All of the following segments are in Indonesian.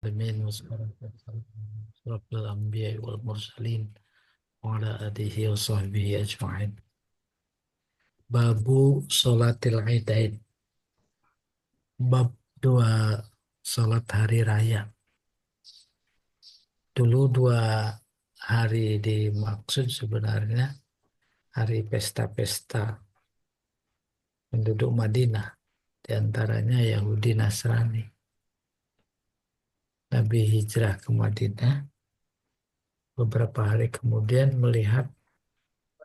Amin Surah Al-Anbiya wal Mursalin wa ala alihi wa sahbihi ajma'in. Babu Salatil Idain. Bab dua salat hari raya. Dulu dua hari dimaksud sebenarnya hari pesta-pesta penduduk Madinah, di antaranya Yahudi Nasrani. Nabi hijrah ke Madinah, beberapa hari kemudian melihat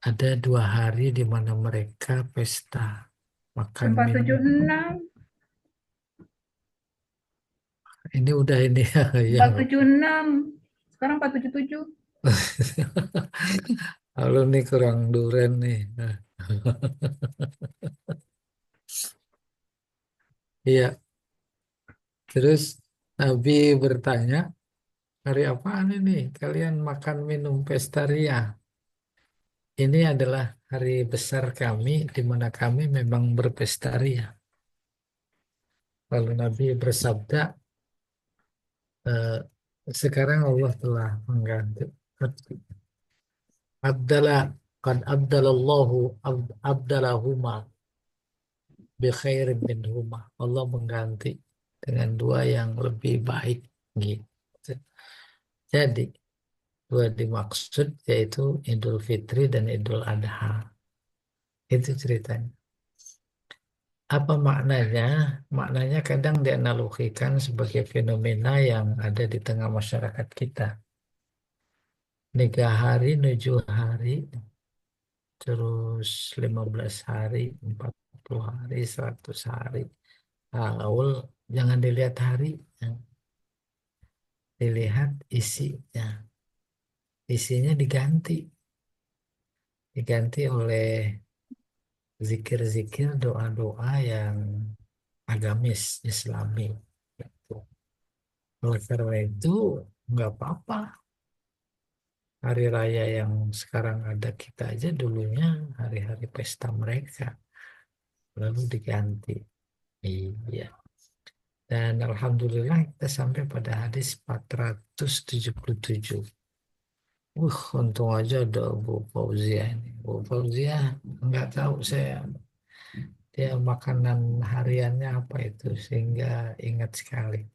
ada dua hari di mana mereka pesta, makan Empat minum. tujuh enam, Ini udah ini ya. 476. Sekarang 477. Lalu nih kurang duren nih. Iya, terus Nabi bertanya, hari apaan ini? Kalian makan minum pesta ria. Ini adalah hari besar kami, di mana kami memang berpesta ria. Lalu Nabi bersabda, "Eh, sekarang Allah telah mengganti. Abdala, qad abdalallahu abdalahuma bi khairin minhuma." Allah mengganti dengan dua yang lebih baik gitu. Jadi dua dimaksud yaitu Idul Fitri dan Idul Adha. Itu ceritanya. Apa maknanya? Maknanya kadang dianalogikan sebagai fenomena yang ada di tengah masyarakat kita. 3 hari, 7 hari, terus 15 hari, 40 hari, 100 hari. Awal jangan dilihat hari, ya. Dilihat isinya. Isinya diganti. Diganti oleh zikir-zikir, doa-doa yang agamis, Islami. Gitu. Oleh karena itu, nggak apa-apa. Hari raya yang sekarang ada kita aja dulunya hari-hari pesta mereka. Lalu diganti. Iya. Dan Alhamdulillah kita sampai pada hadis 477. Untung aja ada Bu Fauzia ini. Bu Fauzia nggak tahu saya dia makanan hariannya apa itu sehingga ingat sekali.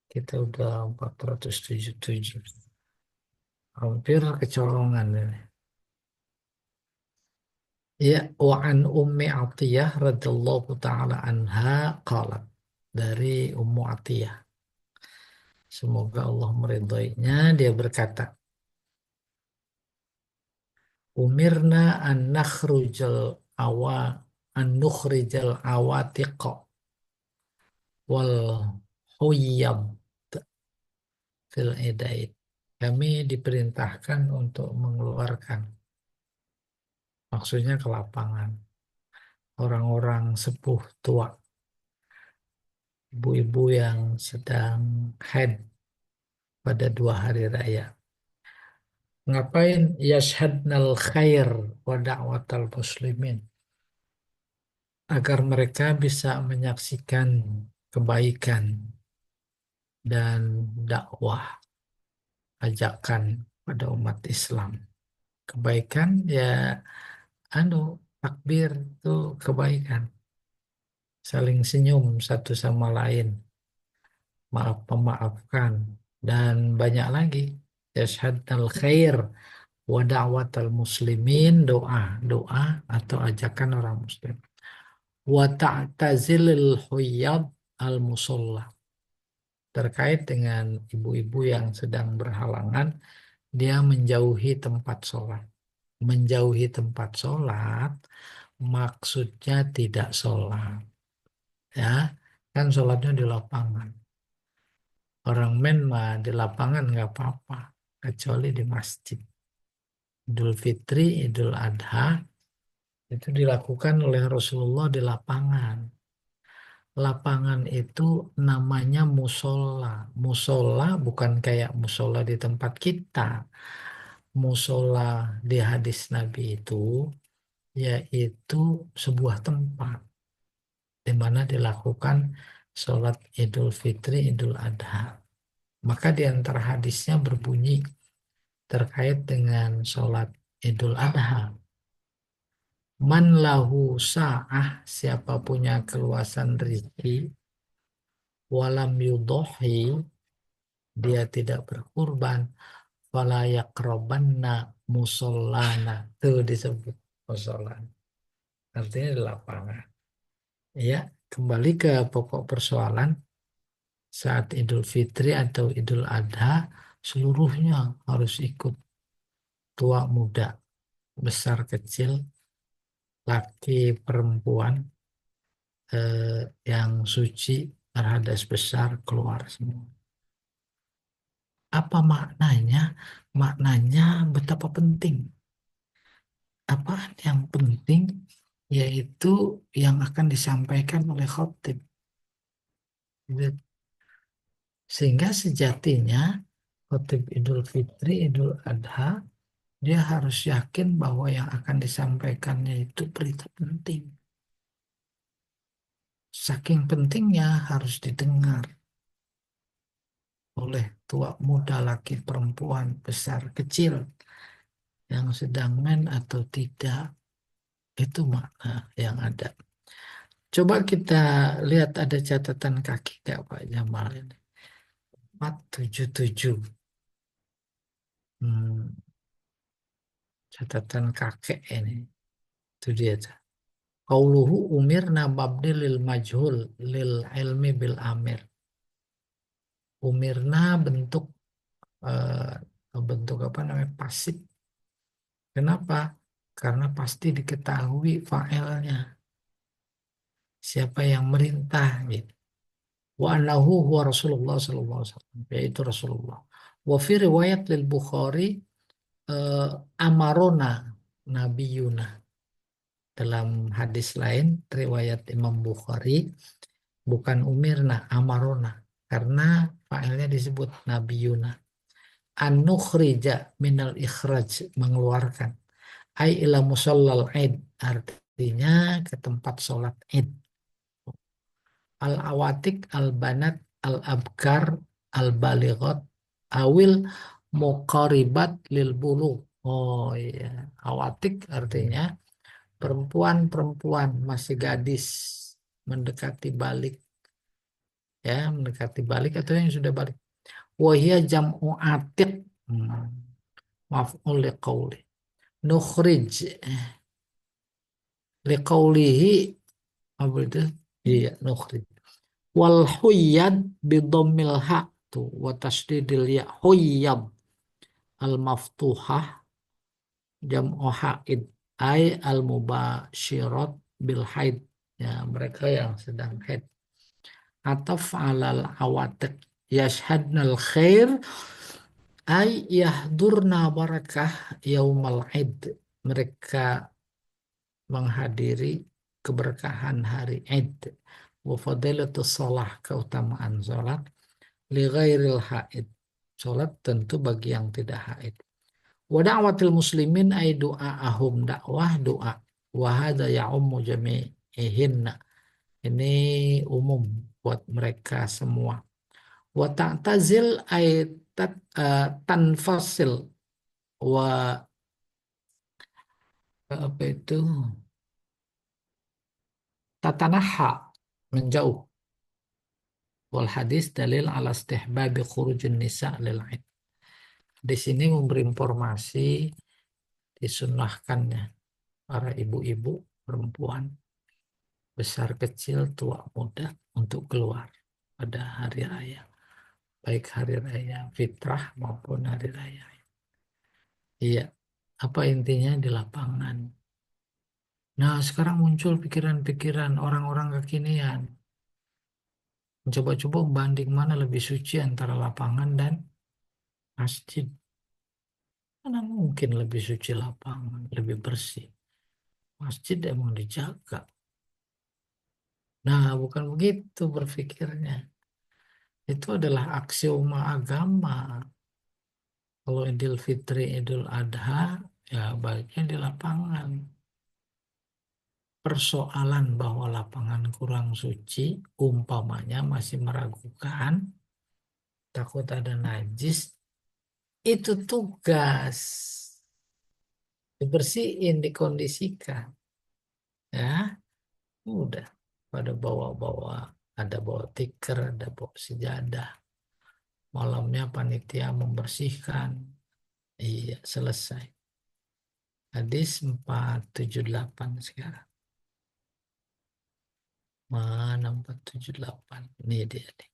Kita udah 477. Hampir kecolongan ini. Ya, wa an Ummi Atiyah radhiyallahu taala anha qalat. Dari Ummu Atiyah. Semoga Allah meridhoinya, dia berkata, Umirna an nakhrujal awa an nukhrijal awatiq wal huyyab fil idaid. Kami diperintahkan untuk mengeluarkan, maksudnya ke lapangan, orang-orang sepuh tua, ibu-ibu yang sedang haid pada 2 hari raya. Ngapain? Yashhadnal khair wa da'watal muslimin. Agar mereka bisa menyaksikan kebaikan dan dakwah ajakan pada umat Islam. Kebaikan ya anu takbir itu kebaikan. Saling senyum satu sama lain, maaf memaafkan dan banyak lagi. Yashhadnal khair wa da'watal muslimin, doa, doa atau ajakan orang muslim. Wa ta'tazilil huyyad al musalla. Terkait dengan ibu-ibu yang sedang berhalangan, dia menjauhi tempat sholat. Menjauhi tempat sholat maksudnya tidak sholat. Ya, kan sholatnya di lapangan. Orang men mah di lapangan nggak apa-apa, kecuali di masjid. Idul Fitri, Idul Adha, itu dilakukan oleh Rasulullah di lapangan. Lapangan itu namanya musola. Musola bukan kayak musola di tempat kita. Musola di hadis Nabi itu yaitu sebuah tempat di mana dilakukan sholat Idul Fitri, Idul Adha. Maka di antara hadisnya berbunyi terkait dengan sholat Idul Adha. Man lahu sa'ah, siapa punya keluasan rezeki, walam yudhohi, dia tidak berkurban, fala yaqrabanna musallana. Itu disebut musola. Artinya di lapangan. Ya, kembali ke pokok persoalan, saat Idul Fitri atau Idul Adha, seluruhnya harus ikut, tua muda, besar kecil, laki perempuan, yang suci, berhadas besar, keluar semua. Apa maknanya? Maknanya betapa penting. Apa yang penting? Yaitu yang akan disampaikan oleh khotib. Sehingga sejatinya khotib Idul Fitri, Idul Adha, dia harus yakin bahwa yang akan disampaikannya itu berita penting. Saking pentingnya harus didengar oleh tua muda, laki perempuan, besar kecil, yang sedang men atau tidak. Itu makna yang ada. Coba kita lihat ada catatan kaki nggak Pak Jamal ini. 477. Hmm, catatan kakek ini. Itu dia. Qauluhu umirna mabni lil majhul lil ilmi bil amir. Umirna bentuk, bentuk apa namanya, pasif. Kenapa? Karena pasti diketahui fa'ilnya. Siapa yang merintah gitu. Wa annahu huwa Rasulullah sallallahu alaihi wasallam, yaitu Rasulullah. Wa fi riwayat lil Bukhari, eh, amarona nabiyuna. Dalam hadis lain riwayat Imam Bukhari, bukan umirna, amarona, karena failnya disebut nabiyuna. An-nukhrija minal ikhraj, mengeluarkan. Ai ila musallal id, artinya ke tempat sholat id. Al-awatik, al-banat, al-abkar, al-balighat, awil muqaribat lil bulu. Oh iya, awatik artinya perempuan-perempuan masih gadis mendekati balik, ya, mendekati balik atau yang sudah balik. Wahia jam'u atiq. Maf'ul liqauli. Nukhrij liqaulihi, apa itu? Iya, nukhrij. Wal huyyad bidammil ha tu wa tasdidil ya, huyyad al maftuhah jam'u haid ay al mubasyirat bil haid, ya, mereka yang sedang haid. Ataf alal awatiq yashhadnal khair ay yahdurna barakah yaumal id, mereka menghadiri keberkahan hari Id. Wa fadilatus shalah, keutamaan salat, li ghairil haid, salat tentu bagi yang tidak haid. Wa da'watil muslimin ay du'aahum, dakwah doa. Wa hadza ya'ummu jami'ihinna, ini umum buat mereka semua. Wa ta'tazil ay tanfasil, wa apa itu, tatanaha, menjauh. Wal hadis dalil ala istihbabi khurujun nisa lil aid. Di sini memberi informasi disunnahkannya para ibu-ibu, perempuan, besar kecil, tua muda untuk keluar pada hari raya, baik hari raya fitrah maupun hari raya. Iya, apa intinya di lapangan. Nah, sekarang muncul pikiran-pikiran orang-orang kekinian. Mencoba-coba banding mana lebih suci antara lapangan dan masjid. Mana mungkin lebih suci lapangan, lebih bersih. Masjid emang dijaga. Nah, bukan begitu berpikirnya. Itu adalah aksioma agama. Kalau Idul Fitri, Idul Adha, ya baiknya di lapangan. Persoalan bahwa lapangan kurang suci, umpamanya masih meragukan, takut ada najis, itu tugas. Dibersihin, dikondisikan. Ya, udah. Pada bawa-bawa, ada bawa tikar, ada bawa sejadah. Malamnya panitia membersihkan. Iya, selesai. Hadis 478 sekarang. Mana 478? Ini dia nih.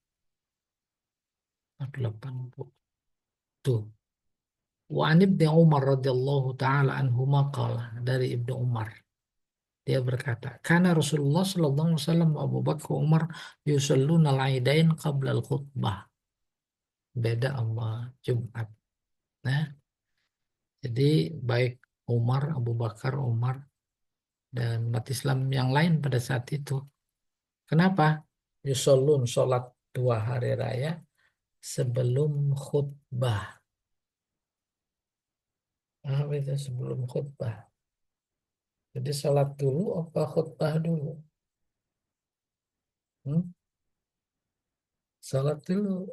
480. Tuh. Wa an Ibnu Umar radhiyallahu taala anhuma qala, dari Ibnu Umar. Dia berkata, karena Rasulullah sallallahu alaihi wasallam wa Abu Bakar wa Umar yusalluna al-aidain qabla al-khutbah. Beda sama Jumat. Nah, jadi baik Umar, Abu Bakar, Umar dan umat Islam yang lain pada saat itu. Kenapa? Yusallun, sholat dua hari raya sebelum khutbah. Apa itu sebelum khutbah? Jadi sholat dulu apa khutbah dulu? Hmm? Sholat dulu.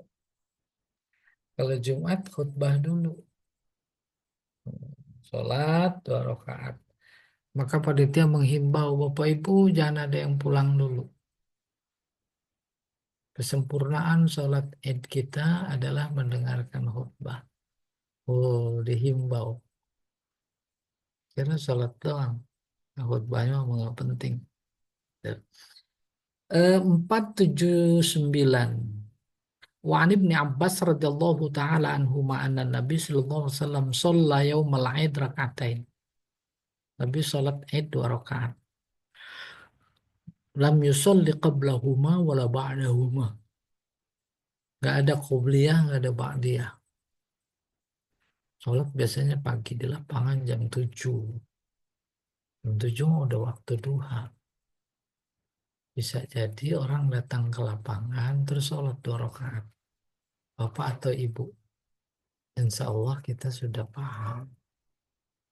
Kalau Jumat khutbah dulu. Sholat dua rakaat. Maka panitia menghimbau Bapak Ibu jangan ada yang pulang dulu. Kesempurnaan sholat Id kita adalah mendengarkan khutbah. Oh, dihimbau. Kira sholat doang. Nah, khutbahnya memang nggak penting. 479. Wa an Ibni Abbas radhiyallahu taala anhuma anna Nabi sallallahu alaihi wasallam shalla yaumal Aid rakaatain. Nabi salat Id dua rakaat. Lam yusolli qablahuma wala ba'dahuma. Gak ada qobliyah, gak ada ba'diyah. Sholat biasanya pagi di lapangan jam 7. Jam 7 udah waktu duha. Bisa jadi orang datang ke lapangan terus sholat dua rakaat. Bapak atau ibu, insya Allah kita sudah paham.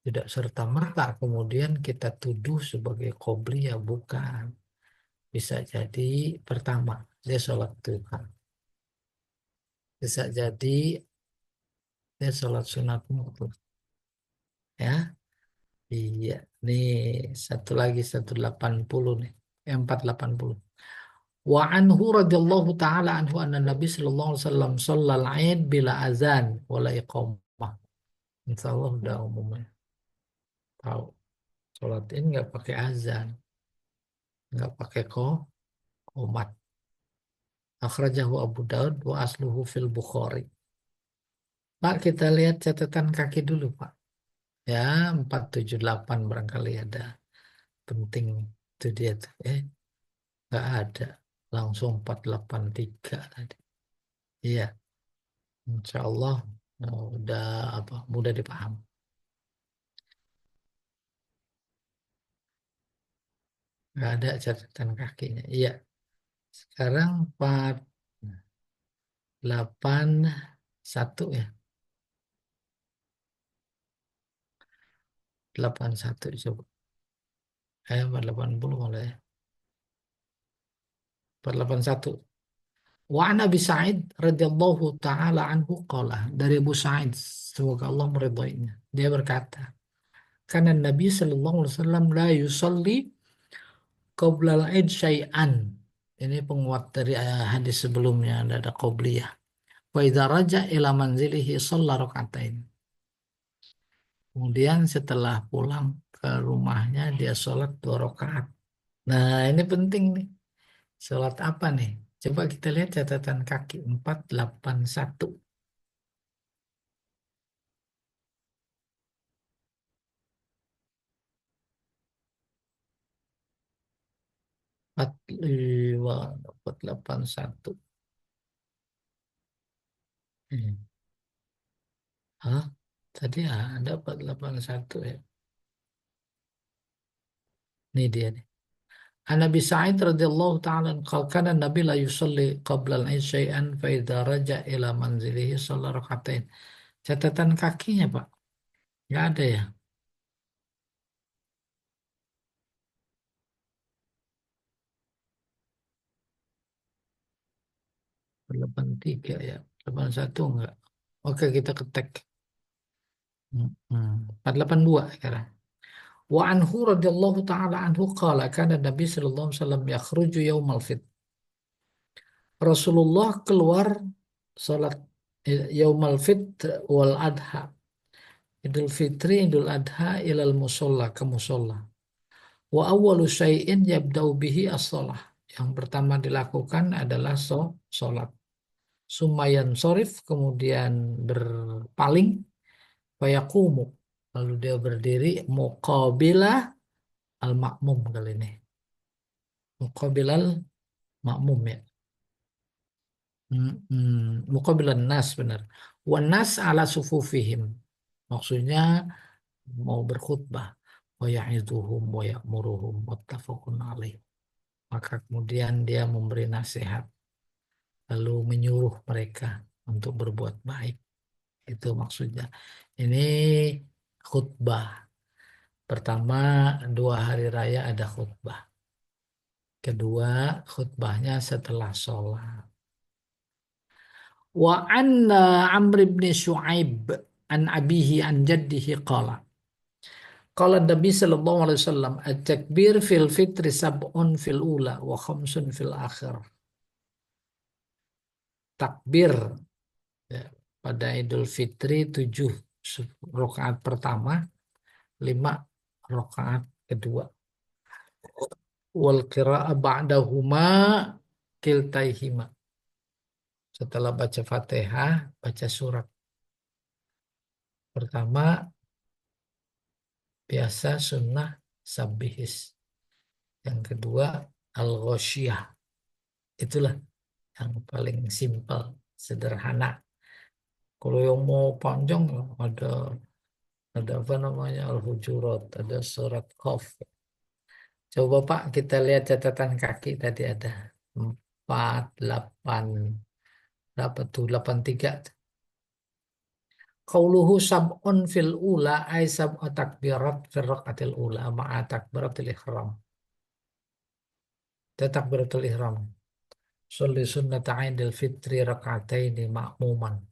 Tidak serta-merta kemudian kita tuduh sebagai qobliyah, bukan. Bisa jadi pertama, dia sholat duha. Bisa jadi dia sholat sunat mutlak. Ya, iya. Nih, satu lagi 180 nih. 480. Wa anhu radhiyallahu taala anhu anna Nabi sallallahu alaihi wasallam shallal Aid bila azan wala iqamah. Insyaallah udah umumnya tahu. Salat ini nggak pakai azan, nggak pakai qomat. Akhrajahu Abu Daud wa asluhu fil Bukhari. Pak, kita lihat catatan kaki dulu, Pak. Ya, 478 barangkali ada penting itu dia tuh. Nggak ada. Langsung 483 tadi. Iya, insya Allah udah apa mudah dipaham. Nggak ada catatan kakinya. Iya, sekarang 481 ya. 81 coba. 480 malah ya. 481. Wa an Abi Sa'id radhiyallahu taala anhu qala, dari Abu Sa'id semoga Allah meridhoinya. Dia berkata, karena Nabi sallallahu alaihi wasallam la yusalli qabla al-id syai'an. Ini penguat dari hadis sebelumnya, ada qobliyah. Wa idza raja ila manzilihi shalla rakaatain. Kemudian setelah pulang ke rumahnya dia sholat dua rakaat. Nah, ini penting nih. Sholat apa nih? Coba kita lihat catatan kaki 481. 45, 481. Hmm. Hah? Tadi ada 481 ya. Ini dia nih. An Nabi Sa'id radhiyallahu ta'ala qala kana Nabi la yusalli qabla al-'isha syai'an fa idza raja ila manzilihi shalla rak'atain. Catatan kakinya, Pak. Nggak ada ya? 83 ya. 81 enggak. Oke, kita ketek. 482 sekarang. Wa anhu radhiyallahu taala anhu qala kana Nabi sallallahu alaihi wasallam yakhruju yaumal fit. Rasulullah keluar salat yaumal fit wal adha. Idul Fitri, Idul Adha ilal musolla ke musolla. Wa awwalu syai'in yabda'u bihi as-shalah. Yang pertama dilakukan adalah sholat. Sumayan sorif, kemudian berpaling, fayaqumu. Lalu dia berdiri, muqabilah al-ma'mum kali ini. Muqabilal ma'mum ya. Muqabilan nas benar. Wan nas ala sufufihim. Maksudnya mau berkhutbah. Wa ya'iduhum wa ya'muruhum muttafaqun alaih. Maka kemudian dia memberi nasihat, lalu menyuruh mereka untuk berbuat baik. Itu maksudnya. Ini khutbah. Pertama, 2 hari raya ada khutbah. Kedua, khutbahnya setelah sholat. Wa anna Amr ibn Shu'aib an abihi an jaddihi qala. Qala Nabi sallallahu alaihi wasallam, at-takbir fil fitri sab'un fil ula wa khamsun fil akhir. Takbir ya, pada Idul Fitri 7 rakaat pertama, 5 rakaat kedua. Wal qira'ah ba'dahuma kiltaihima. Setelah baca Fatihah, baca surat. Pertama biasa sunnah sabihis. Yang kedua al-ghosyiyah. Itulah yang paling simpel, sederhana. Kalau yang mau panjang ada apa namanya al-hujurat, ada surat Qaf. Coba Pak kita lihat catatan kaki tadi ada 48 berapa tuh 83. Qauluhu sab'un fil ula ay sab'u takbirat fil raqatil ula ma'a takbiratul ihram. Itu takbiratul ihram. Sholli sunnata Aidil Fitri raka'ataini ma'muman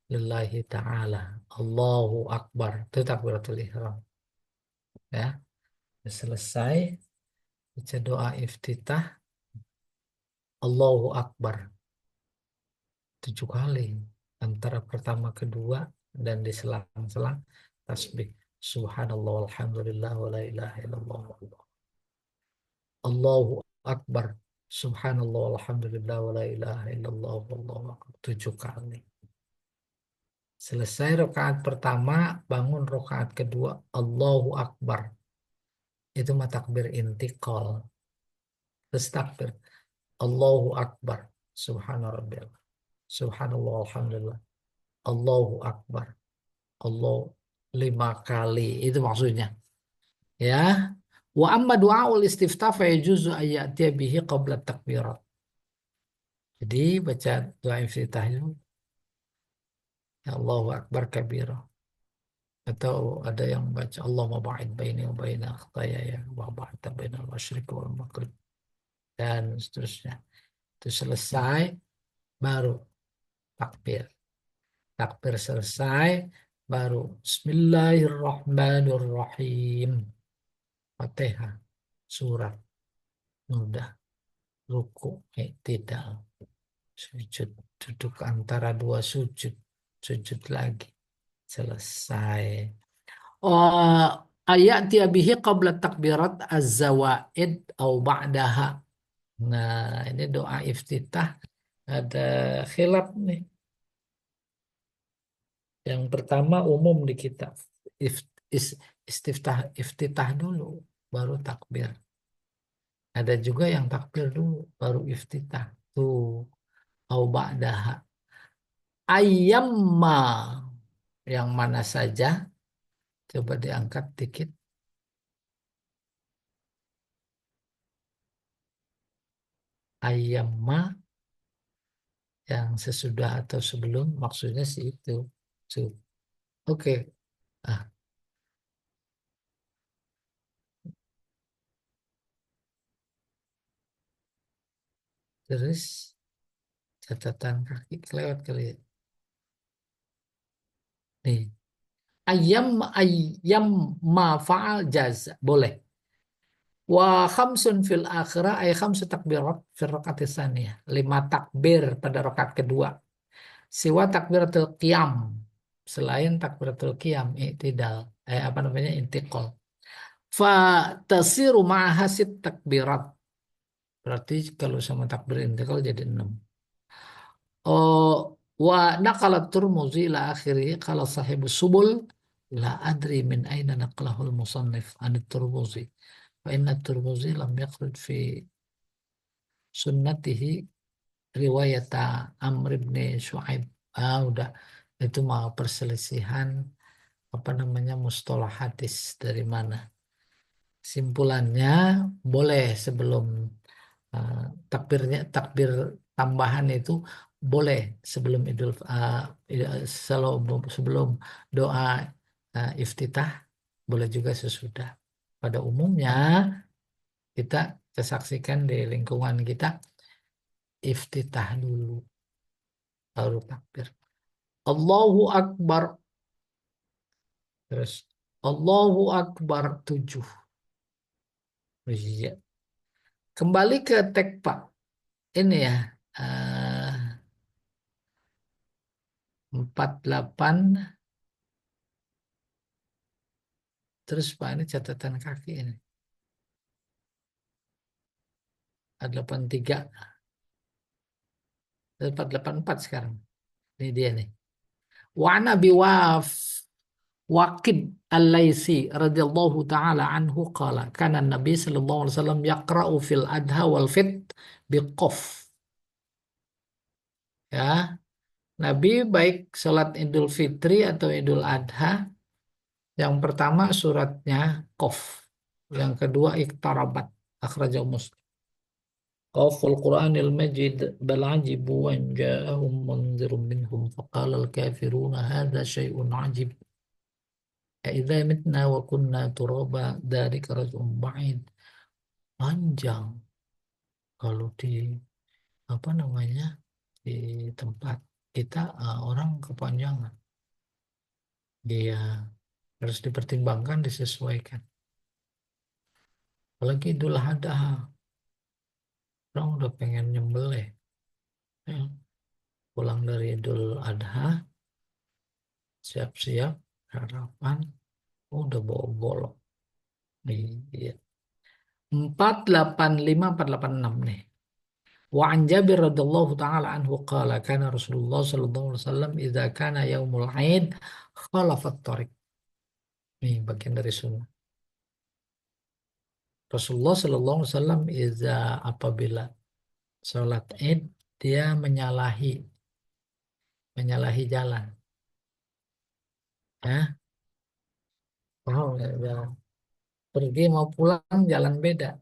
lillahi ta'ala. Allahu Akbar. Itu takbiratul ihram. Ya, selesai baca doa iftitah Allahu Akbar 7 kali antara pertama kedua dan di selang-selang tasbih subhanallah walhamdulillah wa la ilaha illallah Allahu Akbar subhanallah walhamdulillah wa la ilaha illallah wallahu akbar 7 kali. Selesai rakaat pertama, bangun rakaat kedua Allahu Akbar. Itu mah takbir intikal. Terus takbir Allahu Akbar subhanallah subhanallah alhamdulillah Allahu Akbar Allah 5 kali itu maksudnya ya. Wa amma du'aul istiftah fa yajuzu ayyatiya bihi qabla takbirat. Jadi baca doa iftitah itu ya Allahu Akbar kabira, atau ada yang baca Allahumma ba'id baini wa baina khotaya ya wa ba'id bainal masyriq wal maghrib dan seterusnya. Itu selesai baru takbir. Takbir selesai baru Bismillahirrahmanirrahim. Fatihah, surat, udah ruku, tidak sujud, duduk antara 2 sujud, sujud lagi, selesai. Oh, ayat tiabihi qabla takbirat az-zawaid au ba'daha. Nah, ini doa iftitah ada khilaf nih. Yang pertama umum di kitab istiftah dulu baru takbir. Ada juga yang takbir dulu baru iftitah. Tuh, au ba'daha. Ayyamma yang mana saja coba diangkat dikit. Ayyamma yang sesudah atau sebelum maksudnya sih itu. Tuh. Oke. Ah, terus Catatan kaki kelewat kali ya. Nih, ayam ayam ma faal jaza boleh. Wa khamsun fil akhirah ay khamsu takbirat fil rakaat tsaniyah. 5 takbir pada rakaat kedua. Siwa takbiratul qiyam. Selain takbiratul qiyam, i'tidal. Apa namanya? Intiqal. Fa tasiru ma'aha takbirat. Berarti kalau sama takbir intiqal jadi 6. Oh, wa naqala Turmuzi ila akhiri qala sahibus subul la adri min aina naqlahu al-musannif an Turmuzi. Fa inna Turmuzi lam yaqrid fi sunnatihi riwayat Amr bin Shu'aib. Udah itu mah perselisihan apa namanya mustalah hadis dari mana. Simpulannya boleh sebelum uh, takbir tambahan itu boleh sebelum sebelum doa iftitah, boleh juga sesudah. Pada umumnya kita saksikan di lingkungan kita iftitah dulu baru takbir. Allahu Akbar. Terus Allahu Akbar 7. Iya. Kembali ke tekpa ini ya. eh, 48. Terus Pak ini catatan kaki ini. 83. 484 sekarang. Ini dia nih. Wa an Abi Waqid Al-Laitsi radhiyallahu taala anhu qala kana Nabi sallallahu alaihi wasallam yaqra'u fil adha wal fit biqaf. Ya, Nabi baik sholat Idul Fitri atau Idul Adha, yang pertama suratnya Qaf, yang kedua Iqtarabat, akhrajahu Muslim. Qaful Qur'anil Majid bal ajibu wa in ja'ahum munzirun minhum faqala al-kafiruna hadza syai'un ajib. Idza mitna wa kunna turaba dzalika raj'un ba'id. Panjang kalau di apa namanya di tempat kita orang kepanjangan. Dia harus dipertimbangkan, disesuaikan. Apalagi Idul Adha, orang udah pengen nyembelih. Ya. Pulang dari Idul Adha, siap-siap, sarapan, udah bawa golok. Iya. 485, 486 nih. Wa an Jabir radhiyallahu taala anhu qala kana Rasulullah sallallahu alaihi wasallam idza kana yaumul Aid khalafat thariq. Nih bagian dari sunnah. Rasulullah sallallahu alaihi wasallam apabila sholat Id dia menyalahi jalan. Ya, paham ya, jalan. Pergi mau pulang jalan beda.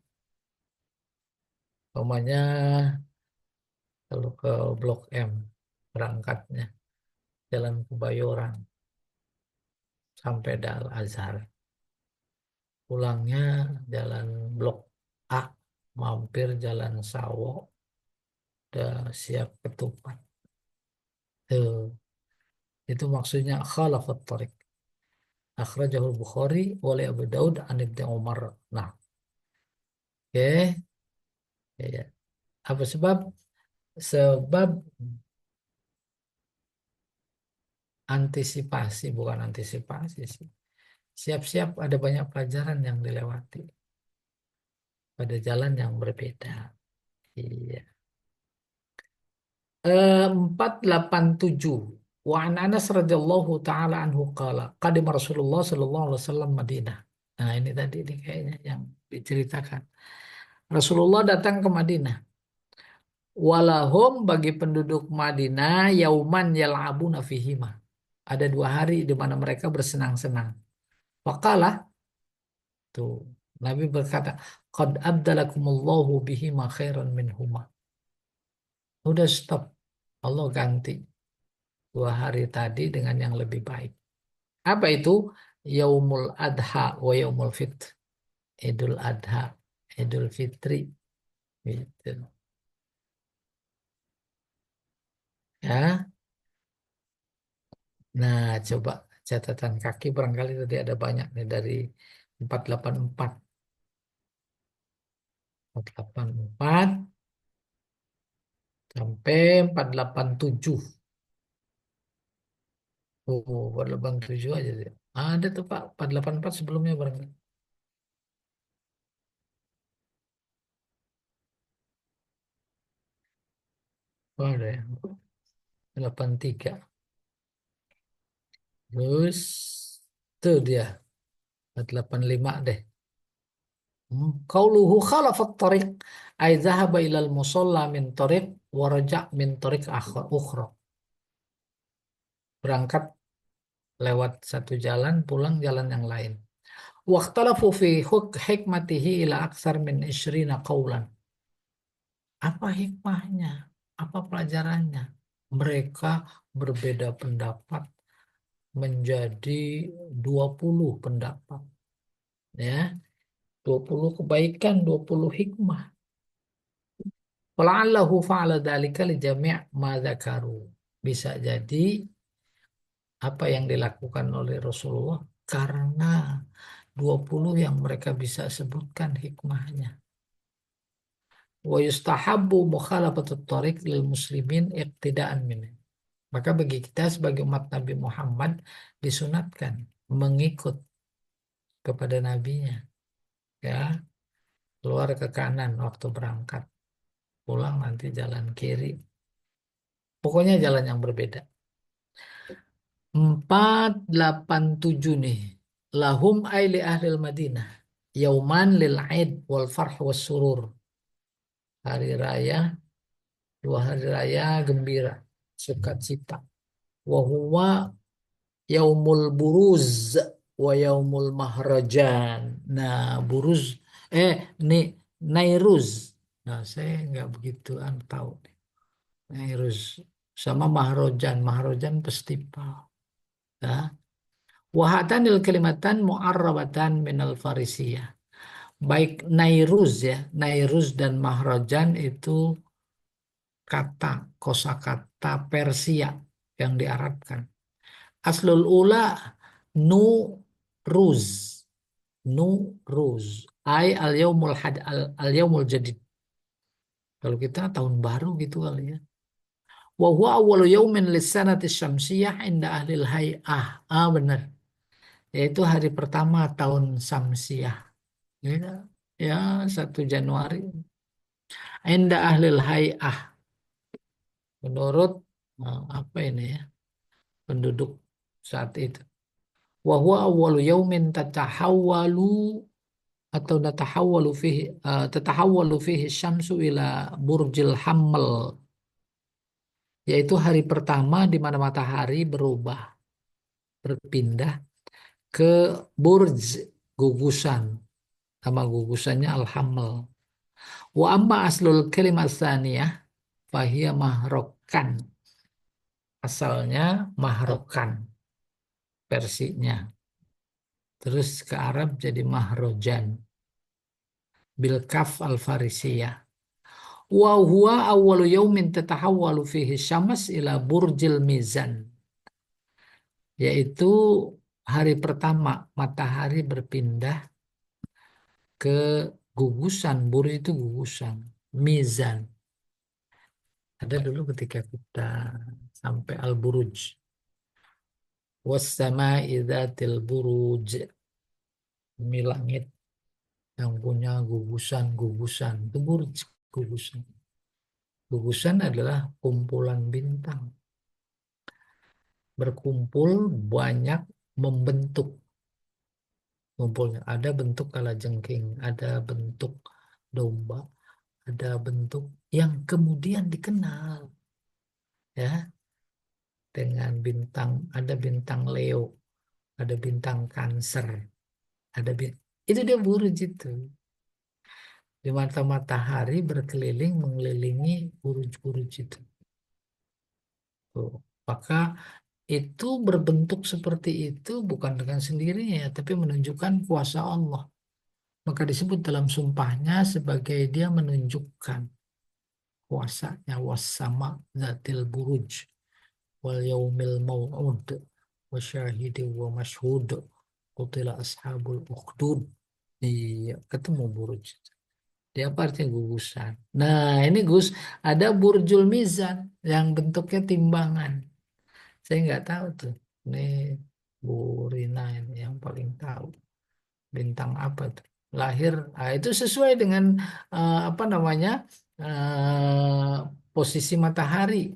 Umpamanya kalau ke Blok M berangkatnya jalan Kebayoran sampai Dal Azhar. Pulangnya jalan Blok A, mampir jalan Sawo, udah siap ketupat. Tuh, itu maksudnya khalafat thariq. Akhrajahul Bukhari wa li Abu Daud an Ibnu Umar. Nah, oke. Ya, ya. Apa sebab? Sebab antisipasi, bukan antisipasi sih. Siap-siap ada banyak pelajaran yang dilewati pada jalan yang berbeda. Iya. 487. Wa an Anas radhiyallahu taala anhu qala qadima Rasulullah sallallahu alaihi wasallam Madinah. Nah, ini tadi ini kayaknya yang diceritakan. Rasulullah datang ke Madinah. Walahum bagi penduduk Madinah yauman yal'abuna fihima. Ada 2 hari di mana mereka bersenang-senang. Waqala tuh Nabi berkata, qad abdalakumullahu bihima khairan minhuma. Udah stop. Allah ganti 2 hari tadi dengan yang lebih baik. Apa itu? Yaumul Adha wa Yaumul Fitr. Idul Adha, Idul Fitri. Gitu. Ya. Nah, coba catatan kaki barangkali tadi ada banyak nih dari 484. 484 sampai 487. Oh, 487 aja sih. Ada tuh Pak, 484 sebelumnya barangkali. Oh, ada ya. 83. Terus tuh dia 485 deh. Qauluhu khalafat tariq ay dhahaba ilal musalla min tariq wa raja' min tariq ukhra. Berangkat lewat satu jalan, pulang jalan yang lain. Waqtalafu fi hikmatihi ila aksar min isyrina qawlan. Apa hikmahnya? Apa pelajarannya? Mereka berbeda pendapat menjadi 20 pendapat. Ya, 20 kebaikan, 20 hikmah. Wala'allahu fa'ala dzalika li jami' ma dzakaru. Bisa jadi apa yang dilakukan oleh Rasulullah karena 20 yang mereka bisa sebutkan hikmahnya. Wa yustahabbu mukhalafatut thariq lil muslimin iqtidaan minhu. Maka bagi kita sebagai umat Nabi Muhammad disunatkan mengikut kepada nabinya, ya, keluar ke kanan waktu berangkat, pulang nanti jalan kiri. Pokoknya jalan yang berbeda. 487 nih. Lahum aili ahlil Madinah. Yauman lil aid wal farh was surur. Hari raya, 2 hari raya gembira, sukacita. Wa yaumul buruz wa yaumul mahrajan. Nah, buruz eh nih Nairuz. Nah, saya nggak begitu tahu. Nairuz sama mahrojan. Mahrojan festival. Ya. Wahatanil kalimatan mu'arrabatan minal farisiyah. Baik Nairuz ya, Nairuz dan mahrojan itu kata, kosakata Persia yang diarabkan. Aslul ula nu ruz, nu ruz. Ay al yaumul had al yaumul jadid. Kalau kita tahun baru gitu kali ya. Wa huwa awwalu yaumin lis-sanati syamsiyah inda ahlil hay'ah. Ah benar. Yaitu hari pertama tahun Samsiah. Ya, ya 1 Januari. Inda ahlil hay'ah. Menurut apa ini ya? Penduduk saat itu. Wa huwa awwalu yaumin tatahawwalu fihi syamsu ila burjil hammal, yaitu hari pertama di mana matahari berpindah ke burj, gugusan, nama gugusannya al-hammal. Wa amma aslul kalimat tsaniyah fahiya mahrokan, asalnya mahrokan versinya, terus ke Arab jadi mahrojan bil kaf al farisiyah. Wa huwa awwalu yaumin tatahawwalu fihi syams ila burjil mizan, yaitu hari pertama matahari berpindah ke gugusan. Buru itu gugusan, mizan. Ada dulu ketika kita sampai Al-Buruj. Wassama'i dzatil buruj. Demi langit yang punya gugusan-gugusan. Itu buruj, gugusan. Gugusan adalah kumpulan bintang. Berkumpul banyak membentuk. Kumpulnya ada bentuk kalajengking, ada bentuk domba, ada bentuk yang kemudian dikenal, ya, dengan bintang. Ada bintang Leo, ada bintang Cancer, ada itu dia buruj itu. Di mata matahari berkeliling mengelilingi buruj-buruj itu. Tuh. Maka itu berbentuk seperti itu bukan dengan sendirinya ya, tapi menunjukkan kuasa Allah. Maka disebut dalam sumpahnya sebagai dia menunjukkan kuasanya, wassama zatil buruj. wal yaumil mau'ud wa syahidin wa mashhud qutila ashabul ukhdud. Iya, ketemu buruj. Dia apa artinya gugusan. Nah, ini Gus, ada burjul mizan yang bentuknya timbangan. Saya nggak tahu tuh. Ini Bu Rina ini yang paling tahu. Bintang apa tuh? Lahir, itu sesuai dengan apa namanya posisi matahari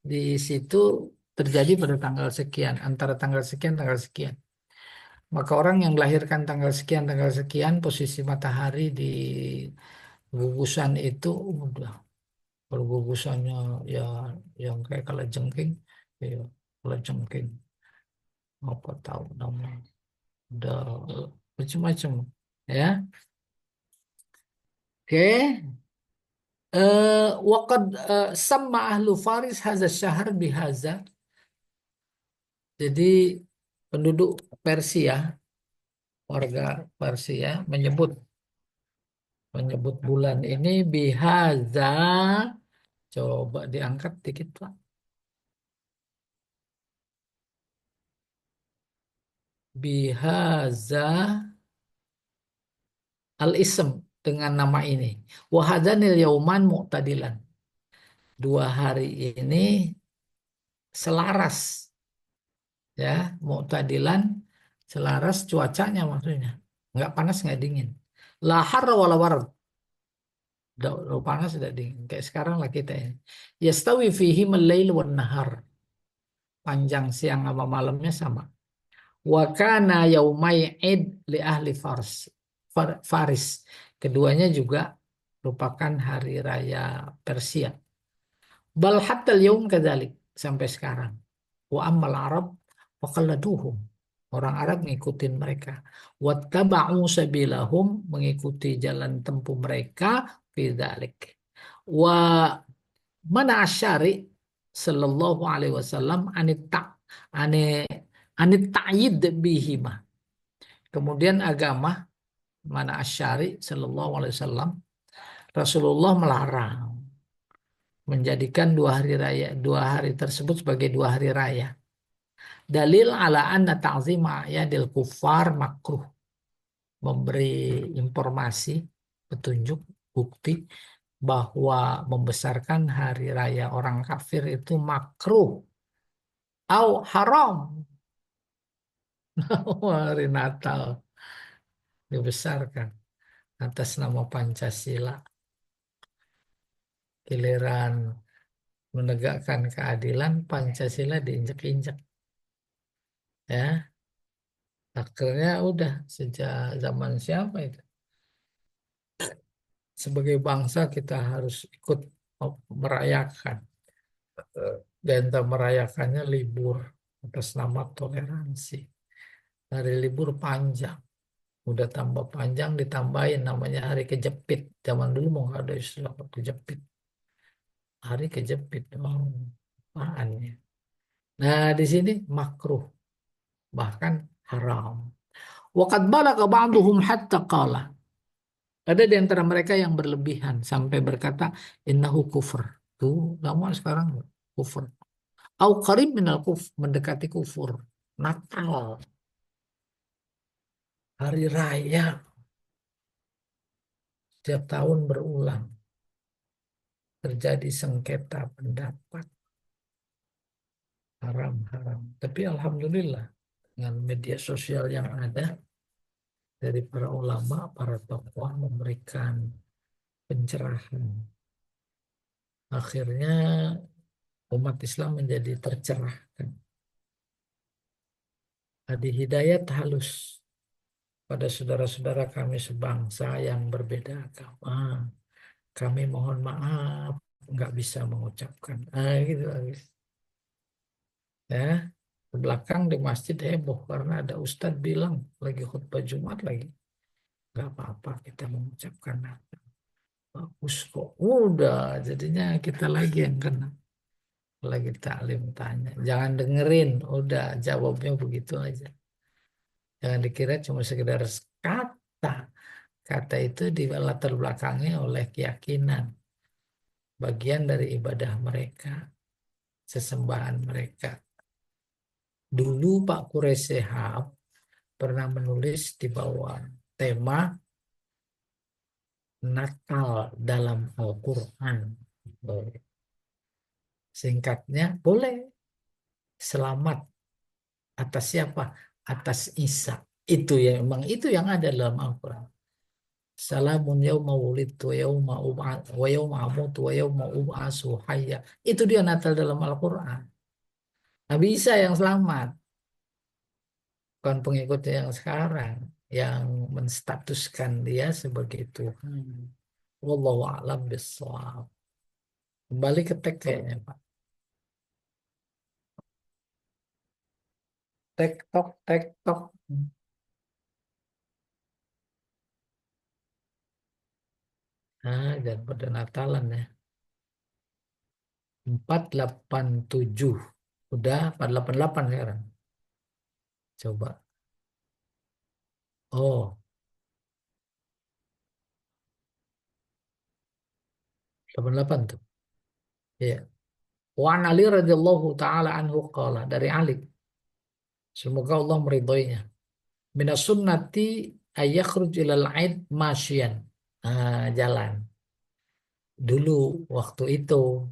di situ terjadi pada tanggal sekian, antara tanggal sekian. Maka orang yang dilahirkan tanggal sekian, posisi matahari di gugusan itu udah. Kalau gugusannya ya yang kayak kalajengking, ya kalajengking apa tahu namanya. Udah macam-macam ya. Oke. Waqad sama ahlu Faris hadza syahr bihaza. Jadi penduduk Persia, warga Persia menyebut bulan ini bihaza. Coba diangkat dikit Pak. Bihaza al-ism dengan nama ini. Wahadanil yauman mu'tadilan. Dua hari ini selaras ya, mu'tadilan selaras cuacanya maksudnya. Nggak panas nggak dingin. La harra wala barad. Udah panas udah dingin. Kayak sekarang lah kita ini. Yastawi fihi al-lail wan nahar. Panjang siang sama malamnya sama. Wa kana yaumai id li ahli Faris. Keduanya juga merupakan hari raya Persia. Bal hatta yaum kadzalik sampai sekarang. Wa ammal Arab faqalladuhum. Orang Arab ngikutin mereka. Wattaba'u sabilahum mengikuti jalan tempuh mereka fidzalik. Wa mana asyari sallallahu alaihi wasallam ane anit ta'yid bihima. Kemudian agama mana asyari sallallahu alaihi wasallam Rasulullah melarang menjadikan dua hari tersebut sebagai dua hari raya. Dalil ala anna ta'zima ayadil kufar makruh. Memberi informasi, petunjuk, bukti bahwa membesarkan hari raya orang kafir itu makruh. Au haram. Hari Natal dibesarkan atas nama Pancasila. Giliran menegakkan keadilan, Pancasila diinjak-injak. Ya, akhirnya udah sejak zaman siapa itu? Sebagai bangsa kita harus ikut merayakan. Dan merayakannya libur atas nama toleransi. Hari libur panjang. Udah tambah panjang ditambahin namanya hari kejepit. Zaman dulu mau nggak ada istilah kejepit. Hari kejepit. Oh, apaan ya? Nah, di sini makruh, bahkan haram. Waqad balagha ba'duhum hatta qala. Ada di antara mereka yang berlebihan sampai berkata innahu kufur. Tuh, lama sekarang kufur. Au qarib minal mendekati kufur. Natal, hari raya setiap tahun berulang. Terjadi sengketa pendapat. Haram-haram. Tapi alhamdulillah dengan media sosial yang ada dari para ulama, para tokoh memberikan pencerahan. Akhirnya umat Islam menjadi tercerahkan. Adi hidayat halus pada saudara-saudara kami sebangsa yang berbeda agama. Kami mohon maaf nggak bisa mengucapkan. Gitu. Ya, ke belakang di masjid heboh karena ada ustadz bilang lagi khutbah Jumat lagi. Nggak apa-apa kita mengucapkan. Bagus kok. Udah, jadinya kita lagi yang kena. Lagi taklim tanya. Jangan dengerin. Udah, jawabnya begitu aja. Jangan dikira cuma sekedar kata. Kata itu di latar belakangnya oleh keyakinan. Bagian dari ibadah mereka. sesembahan mereka. Dulu Pak Quraisy Shihab pernah menulis di bawah tema Natal dalam Al-Quran. Singkatnya, boleh selamat atas siapa? Atas Isa. Itu ya, memang itu yang ada dalam Al-Quran. Salamun yauma wulidtu wa yauma wa yauma amutu wa yauma ub'atsu hayya. Itu dia Natal dalam Al-Quran. Nabi Isa yang selamat, bukan pengikutnya yang sekarang yang menstatuskan dia sebagai Tuhan. Wallahu a'lam bishawab. Kembali ke teks kayaknya, Pak. Tek tok, tek tok. Nah, dan pada Natalan ya. 487. Udah 488 sekarang. Coba. Oh, 88 tuh. Iya. Wa an Ali radhiyallahu taala anhu qala, dari Ali. Semoga Allah meridhoinya. Minas sunnati ayakhruj ilal aid masyian. Jalan. Dulu waktu itu.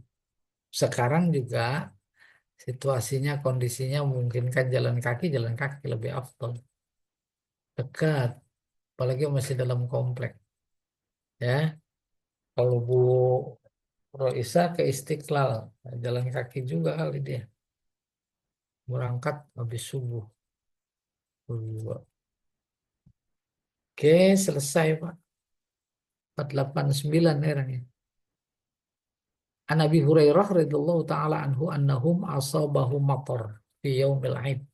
Sekarang juga situasinya, kondisinya memungkinkan jalan kaki lebih afdal. Dekat, apalagi masih dalam komplek. Ya, kalau Bu Roisa ke Istiqlal, jalan kaki juga kali dia. Berangkat habis subuh. Oke, selesai Pak. 489 orangnya. An Abi Hurairah radhiyallahu taala anhu annahum asabahum matar fi yaumil aid.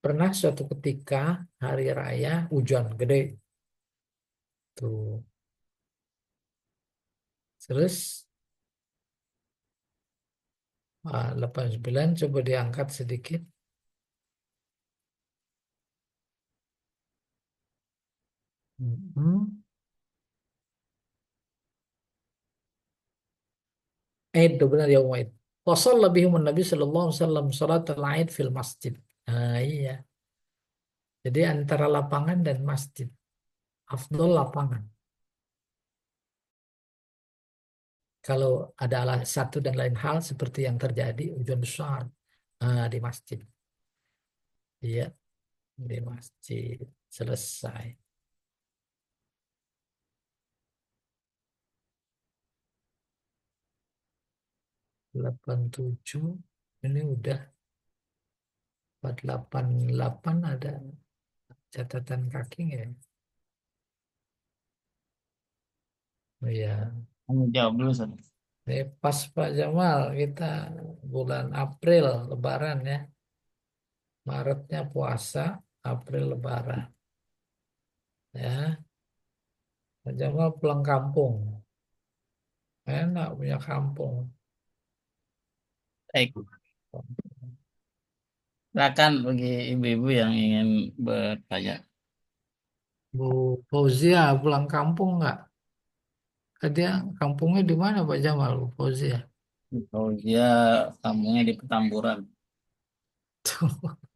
Pernah suatu ketika hari raya hujan gede tuh. Terus 89 coba diangkat sedikit. Hmm. Aid benar ya Aid. Wasal lebih Nabi Sallallahu Alaihi Wasallam salat al-Aid fil masjid. Nah, iya. Jadi antara lapangan dan masjid. Afdol lapangan. Kalau ada satu dan lain hal seperti yang terjadi hujan besar di masjid. Iya, di masjid. Selesai. 87 ini udah 488 ada catatan kaki nggak ya? Oh iya. Kamu jawab dulu, San. Ini pas Pak Jamal kita bulan April Lebaran ya. Maretnya puasa, April Lebaran. Ya, Pak Jamal pulang kampung. Enak punya kampung. Baik, silakan bagi ibu-ibu yang ingin bertanya. Bu Fauzia pulang kampung nggak? Dia kampungnya di mana Pak Jamal, Bu Fauzia? Oh dia kampungnya di Petamburan.